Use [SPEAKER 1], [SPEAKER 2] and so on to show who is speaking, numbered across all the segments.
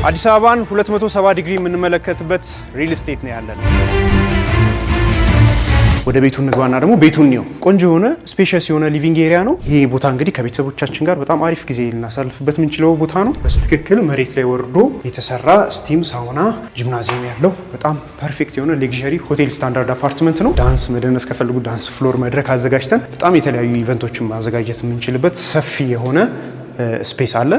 [SPEAKER 1] አዲስ አበባን 270 ዲግሪ የምንመለከትበት ሪል ስቴት ነው ያለን። ወደ ቤቱ እንግባና ደግሞ ቤቱን ነው ቆንጆ የሆነ ስፔሻስ የሆነ ሊቪንግ ኤሪያ ነው። ይሄ ቦታ እንግዲህ ከቤተሰቦቻችን ጋር በጣም አሪፍ ጊዜ ልናሳልፍበት የምንችለው ቦታ ነው። በትክክል መሬት ላይ ወርዶ የተሰራ ስቲም ሳውና ጂምናዚየም ያለው በጣም ፐርፌክት የሆነ ሌክዠሪ ሆቴል ስታንዳርድ አፓርትመንት ነው። ዳንስ መደነስ ከፈልጉ ዳንስ ፍሎር መድረክ አዘጋጅተን በጣም የተለያዩ ኢቨንቶችን ማዘጋጀት የምንችልበት ሰፊ የሆነ ስፔስ አለ።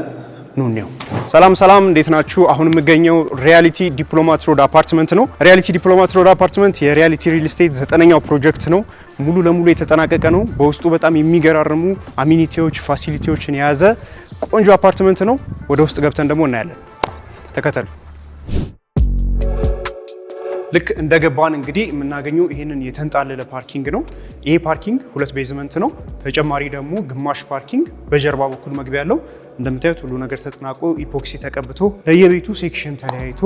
[SPEAKER 1] ኑኒው ሰላም እንዴት ናችሁ? አሁን የምገኘው ሪያሊቲ ዲፕሎማት ሮድ አፓርትመንት ነው። ሪያሊቲ ዲፕሎማት ሮድ አፓርትመንት የሪያሊቲ ሪል ስቴት 9ኛው ፕሮጀክት ነው። ሙሉ ለሙሉ የተጠናቀቀ ነው። በውስጡ በጣም የሚገራርሙ አሚኒቲዎች፣ ፋሲሊቲዎችን የያዘ ቆንጆ አፓርትመንት ነው። ወደ ውስጥ ገብተን ደግሞ እናያለን። ተከተሉ። ልክ እንደገባን እንግዲህ የምናገኘው ይህንን የተንጣለለ ፓርኪንግ ነው። ይሄ ፓርኪንግ 2 ቤዝመንት ነው። ተጨማሪ ደግሞ ግማሽ ፓርኪንግ በጀርባ በኩል መግቢያ ያለው። እንደምታዩት ሁሉ ነገር ተጠናቆ ኢፖክሲ ተቀብቶ ለየቤቱ ሴክሽን ተለያይቶ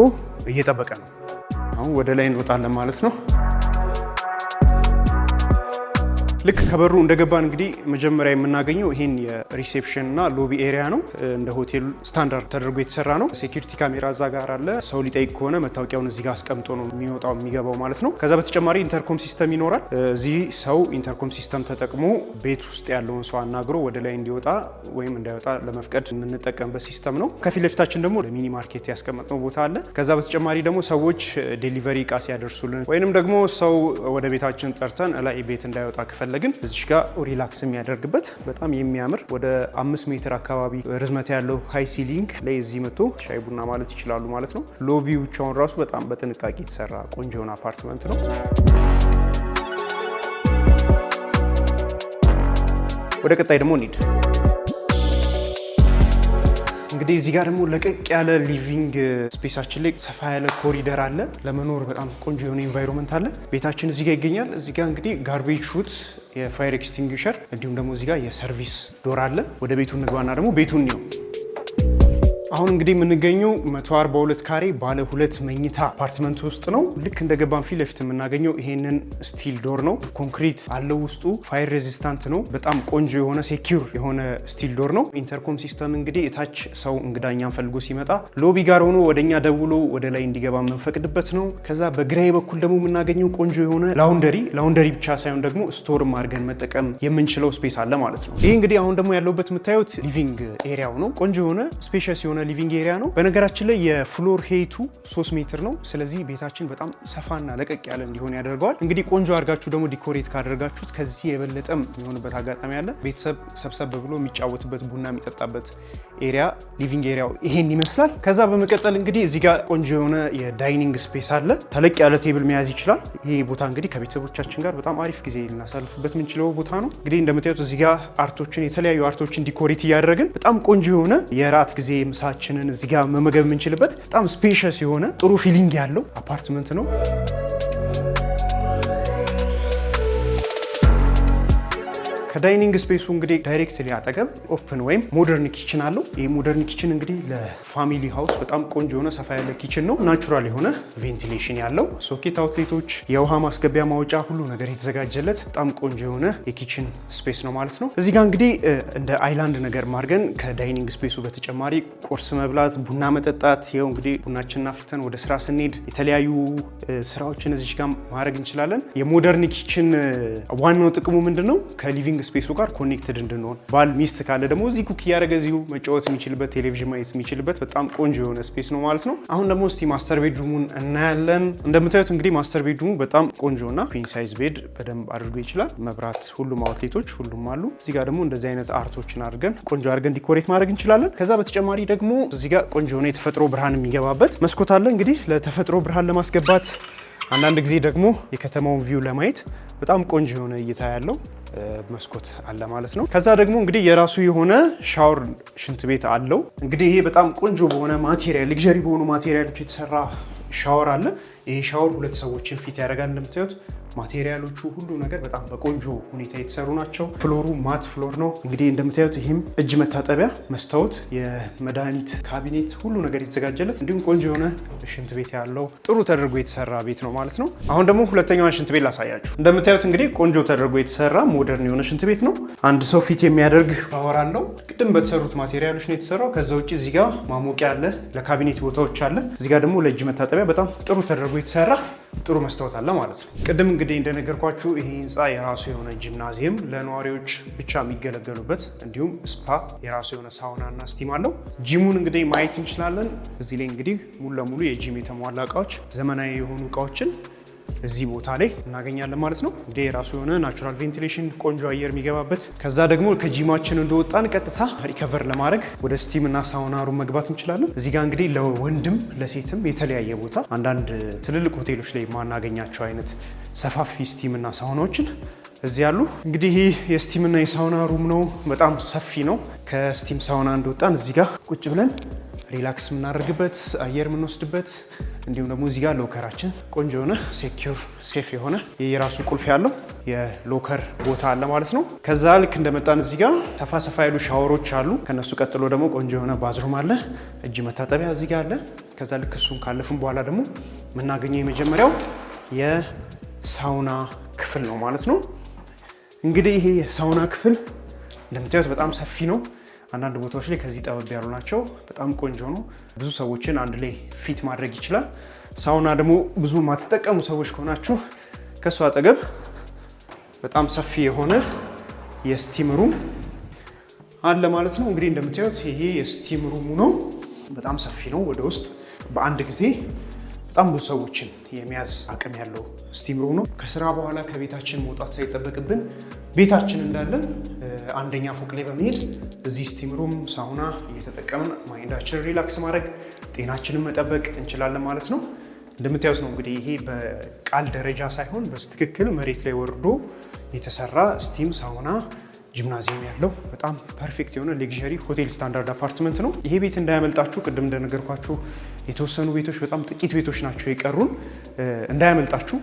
[SPEAKER 1] እየጠበቀ ነው። አሁን ወደ ላይ እንወጣለን ማለት ነው። ልክ ከበሩ እንደገባን እንግዲህ መጀመሪያ የምናገኘው ይሄን የሪሴፕሽን እና ሎቢ ኤሪያ ነው። እንደ ሆቴል ስታንዳርድ ተደርጎ የተሰራ ነው። ሴኩሪቲ ካሜራ እዛ ጋር አለ። ሰው ሊጠይቅ ከሆነ መታወቂያውን እዚህ ጋር አስቀምጦ ነው የሚወጣው የሚገባው ማለት ነው። ከዛ በተጨማሪ ኢንተርኮም ሲስተም ይኖራል። እዚህ ሰው ኢንተርኮም ሲስተም ተጠቅሞ ቤት ውስጥ ያለውን ሰው አናግሮ ወደ ላይ እንዲወጣ ወይም እንዳይወጣ ለመፍቀድ የምንጠቀምበት ሲስተም ነው። ከፊት ለፊታችን ደግሞ ለሚኒ ማርኬት ያስቀመጥነው ቦታ አለ። ከዛ በተጨማሪ ደግሞ ሰዎች ዴሊቨሪ እቃ ሲያደርሱልን ወይንም ደግሞ ሰው ወደ ቤታችን ጠርተን ላይ ቤት እንዳይወጣ ከፈለግን እዚህ ጋር ሪላክስ የሚያደርግበት በጣም የሚያምር ወደ 5 ሜትር አካባቢ ርዝመት ያለው ሃይ ሲሊንግ ላይ እዚህ መጥቶ ሻይ ቡና ማለት ይችላሉ ማለት ነው። ሎቢው ብቻውን ራሱ በጣም በጥንቃቄ የተሰራ ቆንጆ የሆነ አፓርትመንት ነው። ወደ ቀጣይ ደግሞ እንሂድ። እንግዲህ እዚህ ጋር ደግሞ ለቀቅ ያለ ሊቪንግ ስፔሳችን ላይ ሰፋ ያለ ኮሪደር አለ። ለመኖር በጣም ቆንጆ የሆነ ኢንቫይሮንመንት አለ። ቤታችን እዚህ ጋር ይገኛል። እዚህ ጋር እንግዲህ ጋርቤጅ ሹት፣ የፋየር ኤክስቲንጉሸር እንዲሁም ደግሞ እዚህ ጋር የሰርቪስ ዶር አለ። ወደ ቤቱ እንግባና ደግሞ ቤቱን ነው። አሁን እንግዲህ የምንገኘው 142 ካሬ ባለ 2 መኝታ አፓርትመንት ውስጥ ነው። ልክ እንደገባን ፊት ለፊት የምናገኘው ይሄንን ስቲል ዶር ነው። ኮንክሪት አለው ውስጡ፣ ፋየር ሬዚስታንት ነው። በጣም ቆንጆ የሆነ ሴኪዩር የሆነ ስቲል ዶር ነው። ኢንተርኮም ሲስተም እንግዲህ እታች ሰው እንግዳኛን ፈልጎ ሲመጣ ሎቢ ጋር ሆኖ ወደኛ ደውሎ ወደ ላይ እንዲገባ የምንፈቅድበት ነው። ከዛ በግራዬ በኩል ደግሞ የምናገኘው ቆንጆ የሆነ ላውንደሪ ብቻ ሳይሆን ደግሞ ስቶርም አድርገን መጠቀም የምንችለው ስፔስ አለ ማለት ነው። ይህ እንግዲህ አሁን ደግሞ ያለውበት የምታዩት ሊቪንግ ኤሪያው ነው። ቆንጆ የሆነ ስፔሻስ የሆነ ሊቪንግ ኤሪያ ነው። በነገራችን ላይ የፍሎር ሄይቱ 3 ሜትር ነው። ስለዚህ ቤታችን በጣም ሰፋና ለቀቅ ያለ እንዲሆን ያደርገዋል። እንግዲህ ቆንጆ አድርጋችሁ ደግሞ ዲኮሬት ካደረጋችሁት ከዚህ የበለጠም የሚሆንበት አጋጣሚ አለ። ቤተሰብ ሰብሰብ ብሎ የሚጫወትበት ቡና የሚጠጣበት ኤሪያ ሊቪንግ ኤሪያው ይሄን ይመስላል። ከዛ በመቀጠል እንግዲህ እዚህ ጋር ቆንጆ የሆነ የዳይኒንግ ስፔስ አለ። ተለቅ ያለ ቴብል መያዝ ይችላል። ይሄ ቦታ እንግዲህ ከቤተሰቦቻችን ጋር በጣም አሪፍ ጊዜ ልናሳልፍበት የምንችለው ቦታ ነው። እንግዲህ እንደምታዩት እዚህ ጋር የተለያዩ አርቶችን ዲኮሬት እያደረግን በጣም ቆንጆ የሆነ የራት ጊዜ ምሳችንን እዚህ ጋር መመገብ የምንችልበት በጣም ስፔሻስ የሆነ ጥሩ ፊሊንግ ያለው አፓርትመንት ነው። ከዳይኒንግ ስፔሱ እንግዲህ ዳይሬክትሊ አጠገብ ኦፕን ወይም ሞደርን ኪችን አለው። ይህ ሞደርን ኪችን እንግዲህ ለፋሚሊ ሃውስ በጣም ቆንጆ የሆነ ሰፋ ያለ ኪችን ነው። ናቹራል የሆነ ቬንቲሌሽን ያለው ሶኬት አውትሌቶች፣ የውሃ ማስገቢያ ማውጫ፣ ሁሉ ነገር የተዘጋጀለት በጣም ቆንጆ የሆነ የኪችን ስፔስ ነው ማለት ነው። እዚህ ጋር እንግዲህ እንደ አይላንድ ነገር ማድረግን ከዳይኒንግ ስፔሱ በተጨማሪ ቁርስ መብላት፣ ቡና መጠጣት፣ ይኸው እንግዲህ ቡናችንን አፍልተን ወደ ስራ ስንሄድ የተለያዩ ስራዎችን እዚህ ጋር ማድረግ እንችላለን። የሞደርን ኪችን ዋናው ጥቅሙ ምንድን ነው? ከሊቪንግ ስፔሱ ጋር ኮኔክትድ እንድንሆን፣ ባል ሚስት ካለ ደግሞ እዚህ ኩክ እያደረገ እዚሁ መጫወት የሚችልበት፣ ቴሌቪዥን ማየት የሚችልበት በጣም ቆንጆ የሆነ ስፔስ ነው ማለት ነው። አሁን ደግሞ እስቲ ማስተር ቤድሩሙን እናያለን። እንደምታዩት እንግዲህ ማስተር ቤድሩሙ በጣም ቆንጆና ኩዊን ሳይዝ ቤድ በደንብ አድርጎ ይችላል። መብራት፣ ሁሉም አውትሌቶች ሁሉም አሉ። እዚህ ጋር ደግሞ እንደዚህ አይነት አርቶችን አድርገን ቆንጆ አድርገን ዲኮሬት ማድረግ እንችላለን። ከዛ በተጨማሪ ደግሞ እዚህ ጋር ቆንጆ የሆነ የተፈጥሮ ብርሃን የሚገባበት መስኮት አለ። እንግዲህ ለተፈጥሮ ብርሃን ለማስገባት አንዳንድ ጊዜ ደግሞ የከተማውን ቪው ለማየት በጣም ቆንጆ የሆነ እይታ ያለው መስኮት አለ ማለት ነው። ከዛ ደግሞ እንግዲህ የራሱ የሆነ ሻወር ሽንት ቤት አለው። እንግዲህ ይሄ በጣም ቆንጆ በሆነ ማቴሪያል ሌክዠሪ በሆኑ ማቴሪያሎች የተሰራ ሻወር አለ። ይሄ ሻወር 2 ሰዎችን ፊት ያደርጋል። እንደምታዩት ማቴሪያሎቹ ሁሉ ነገር በጣም በቆንጆ ሁኔታ የተሰሩ ናቸው። ፍሎሩ ማት ፍሎር ነው። እንግዲህ እንደምታዩት ይህም እጅ መታጠቢያ፣ መስታወት፣ የመድኃኒት ካቢኔት ሁሉ ነገር የተዘጋጀለት እንዲሁም ቆንጆ የሆነ ሽንት ቤት ያለው ጥሩ ተደርጎ የተሰራ ቤት ነው ማለት ነው። አሁን ደግሞ ሁለተኛዋን ሽንት ቤት ላሳያችሁ። እንደምታዩት እንግዲህ ቆንጆ ተደርጎ የተሰራ ሞደርን የሆነ ሽንት ቤት ነው። አንድ ሰው ፊት የሚያደርግ ሻወር አለው። ቅድም በተሰሩት ማቴሪያሎች ነው የተሰራው። ከዛ ውጭ እዚህ ጋር ማሞቂያ አለ፣ ለካቢኔት ቦታዎች አለ። እዚህ ጋር ደግሞ ለእጅ መታጠቢያ በጣም ጥሩ ተደርጎ የተሰራ ጥሩ መስታወት አለ ማለት ነው። ቅድም እንግዲህ እንደነገርኳችሁ ይሄ ህንፃ የራሱ የሆነ ጂምናዚየም ለነዋሪዎች ብቻ የሚገለገሉበት እንዲሁም ስፓ የራሱ የሆነ ሳውና እና ስቲም አለው። ጂሙን እንግዲህ ማየት እንችላለን። እዚህ ላይ እንግዲህ ሙሉ ለሙሉ የጂም የተሟላ እቃዎች፣ ዘመናዊ የሆኑ እቃዎችን እዚህ ቦታ ላይ እናገኛለን ማለት ነው። እንግዲህ የራሱ የሆነ ናቹራል ቬንቲሌሽን ቆንጆ አየር የሚገባበት፣ ከዛ ደግሞ ከጂማችን እንደወጣን ቀጥታ ሪከቨር ለማድረግ ወደ ስቲም እና ሳውና ሩም መግባት እንችላለን። እዚህ ጋር እንግዲህ ለወንድም ለሴትም የተለያየ ቦታ አንዳንድ ትልልቅ ሆቴሎች ላይ የማናገኛቸው አይነት ሰፋፊ ስቲም እና ሳውናዎችን እዚህ ያሉ። እንግዲህ ይህ የስቲም እና የሳውና ሩም ነው። በጣም ሰፊ ነው። ከስቲም ሳውና እንደወጣን እዚህ ጋር ቁጭ ብለን ሪላክስ የምናደርግበት አየር የምንወስድበት እንዲሁም ደግሞ እዚህ ጋር ሎከራችን ቆንጆ የሆነ ሴኪዩር ሴፍ የሆነ የራሱ ቁልፍ ያለው የሎከር ቦታ አለ ማለት ነው። ከዛ ልክ እንደመጣን እዚህ ጋር ሰፋ ያሉ ሻወሮች አሉ። ከነሱ ቀጥሎ ደግሞ ቆንጆ የሆነ ባዝሩም አለ፣ እጅ መታጠቢያ እዚህ ጋር አለ። ከዛ ልክ እሱን ካለፍን በኋላ ደግሞ የምናገኘው የመጀመሪያው የሳውና ክፍል ነው ማለት ነው። እንግዲህ ይሄ የሳውና ክፍል እንደምታዩት በጣም ሰፊ ነው። አንዳንድ ቦታዎች ላይ ከዚህ ጠበብ ያሉ ናቸው። በጣም ቆንጆ ነው። ብዙ ሰዎችን አንድ ላይ ፊት ማድረግ ይችላል። ሳውና ደግሞ ብዙ ማትጠቀሙ ሰዎች ከሆናችሁ ከእሱ አጠገብ በጣም ሰፊ የሆነ የስቲም ሩም አለ ማለት ነው። እንግዲህ እንደምታዩት ይሄ የስቲም ሩሙ ነው። በጣም ሰፊ ነው። ወደ ውስጥ በአንድ ጊዜ በጣም ብዙ ሰዎችን የሚያዝ አቅም ያለው ስቲም ሩም ነው። ከስራ በኋላ ከቤታችን መውጣት ሳይጠበቅብን ቤታችን እንዳለን አንደኛ ፎቅ ላይ በመሄድ እዚህ ስቲም ሩም ሳውና እየተጠቀምን ማይንዳችንን ሪላክስ ማድረግ ጤናችንን መጠበቅ እንችላለን ማለት ነው። እንደምታዩት ነው እንግዲህ ይሄ በቃል ደረጃ ሳይሆን በትክክል መሬት ላይ ወርዶ የተሰራ ስቲም ሳውና ጂምናዚየም ያለው በጣም ፐርፌክት የሆነ ሌክዠሪ ሆቴል ስታንዳርድ አፓርትመንት ነው። ይሄ ቤት እንዳያመልጣችሁ። ቅድም እንደነገርኳችሁ የተወሰኑ ቤቶች በጣም ጥቂት ቤቶች ናቸው የቀሩን። እንዳያመልጣችሁ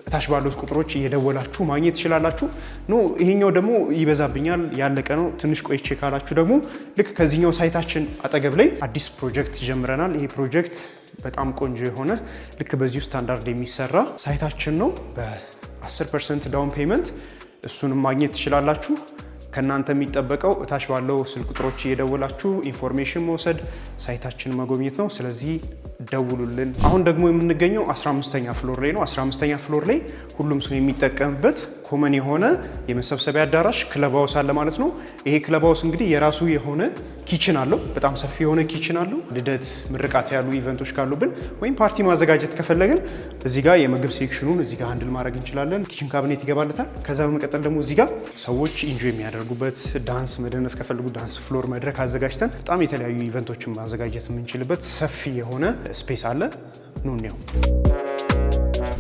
[SPEAKER 1] እታች ባሉት ቁጥሮች እየደወላችሁ ማግኘት ትችላላችሁ። ኖ ይሄኛው ደግሞ ይበዛብኛል ያለቀ ነው ትንሽ ቆይቼ ካላችሁ ደግሞ ልክ ከዚህኛው ሳይታችን አጠገብ ላይ አዲስ ፕሮጀክት ጀምረናል። ይሄ ፕሮጀክት በጣም ቆንጆ የሆነ ልክ በዚሁ ስታንዳርድ የሚሰራ ሳይታችን ነው በ10% ዳውን ፔመንት። እሱንም ማግኘት ትችላላችሁ። ከእናንተ የሚጠበቀው እታች ባለው ስልክ ቁጥሮች እየደወላችሁ ኢንፎርሜሽን መውሰድ፣ ሳይታችን መጎብኘት ነው። ስለዚህ ደውሉልን። አሁን ደግሞ የምንገኘው 15ኛ ፍሎር ላይ ነው። 15ኛ ፍሎር ላይ ሁሉም ሰው የሚጠቀምበት ኮመን የሆነ የመሰብሰቢያ አዳራሽ ክለብ ሃውስ አለ ማለት ነው። ይሄ ክለብ ሃውስ እንግዲህ የራሱ የሆነ ኪችን አለው። በጣም ሰፊ የሆነ ኪችን አለው። ልደት፣ ምርቃት ያሉ ኢቨንቶች ካሉብን ወይም ፓርቲ ማዘጋጀት ከፈለግን እዚህ ጋር የምግብ ሴክሽኑን እዚህ ጋር ሃንድል ማድረግ እንችላለን። ኪችን ካቢኔት ይገባለታል። ከዛ በመቀጠል ደግሞ እዚህ ጋር ሰዎች ኢንጆይ የሚያደርጉበት ዳንስ መደነስ ከፈልጉ ዳንስ ፍሎር መድረክ አዘጋጅተን በጣም የተለያዩ ኢቨንቶችን ማዘጋጀት የምንችልበት ሰፊ የሆነ ስፔስ አለ። ኑ እንየው።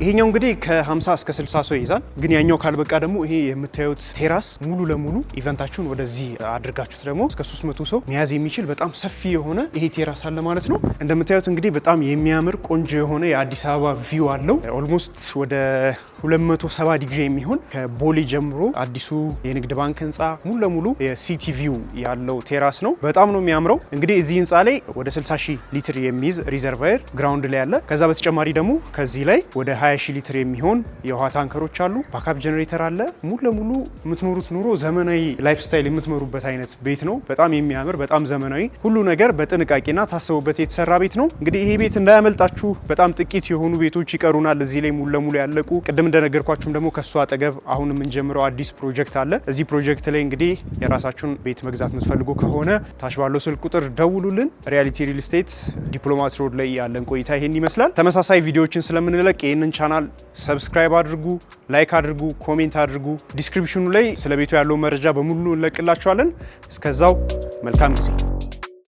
[SPEAKER 1] ይሄኛው እንግዲህ ከ50 እስከ 60 ሰው ይይዛል። ግን ያኛው ካልበቃ ደግሞ ይሄ የምታዩት ቴራስ ሙሉ ለሙሉ ኢቨንታችሁን ወደዚህ አድርጋችሁት ደግሞ እስከ 300 ሰው መያዝ የሚችል በጣም ሰፊ የሆነ ይሄ ቴራስ አለ ማለት ነው። እንደምታዩት እንግዲህ በጣም የሚያምር ቆንጆ የሆነ የአዲስ አበባ ቪው አለው። ኦልሞስት ወደ 270 ዲግሪ የሚሆን ከቦሌ ጀምሮ አዲሱ የንግድ ባንክ ህንፃ ሙሉ ለሙሉ የሲቲ ቪው ያለው ቴራስ ነው። በጣም ነው የሚያምረው። እንግዲህ እዚህ ህንፃ ላይ ወደ 60 ሺህ ሊትር የሚይዝ ሪዘርቫየር ግራውንድ ላይ አለ። ከዛ በተጨማሪ ደግሞ ከዚህ ላይ ወደ 20 ሺህ ሊትር የሚሆን የውሃ ታንከሮች አሉ። ባካፕ ጀነሬተር አለ። ሙሉ ለሙሉ የምትኖሩት ኑሮ ዘመናዊ ላይፍ ስታይል የምትመሩበት አይነት ቤት ነው። በጣም የሚያምር በጣም ዘመናዊ ሁሉ ነገር በጥንቃቄና ታስቦበት የተሰራ ቤት ነው። እንግዲህ ይሄ ቤት እንዳያመልጣችሁ። በጣም ጥቂት የሆኑ ቤቶች ይቀሩናል እዚህ ላይ ሙሉ ለሙሉ ያለቁ። ቅድም እንደነገርኳችሁም ደግሞ ከሱ አጠገብ አሁን የምንጀምረው አዲስ ፕሮጀክት አለ። እዚህ ፕሮጀክት ላይ እንግዲህ የራሳችሁን ቤት መግዛት የምትፈልጉ ከሆነ ታች ባለው ስልክ ቁጥር ደውሉልን። ሪያሊቲ ሪል ስቴት ዲፕሎማት ሮድ ላይ ያለን ቆይታ ይሄን ይመስላል። ተመሳሳይ ቪዲዮዎችን ስለምንለቅ ይህንን ቻናል ሰብስክራይብ አድርጉ፣ ላይክ አድርጉ፣ ኮሜንት አድርጉ። ዲስክሪፕሽኑ ላይ ስለ ቤቱ ያለው መረጃ በሙሉ እንለቅላችኋለን። እስከዛው መልካም ጊዜ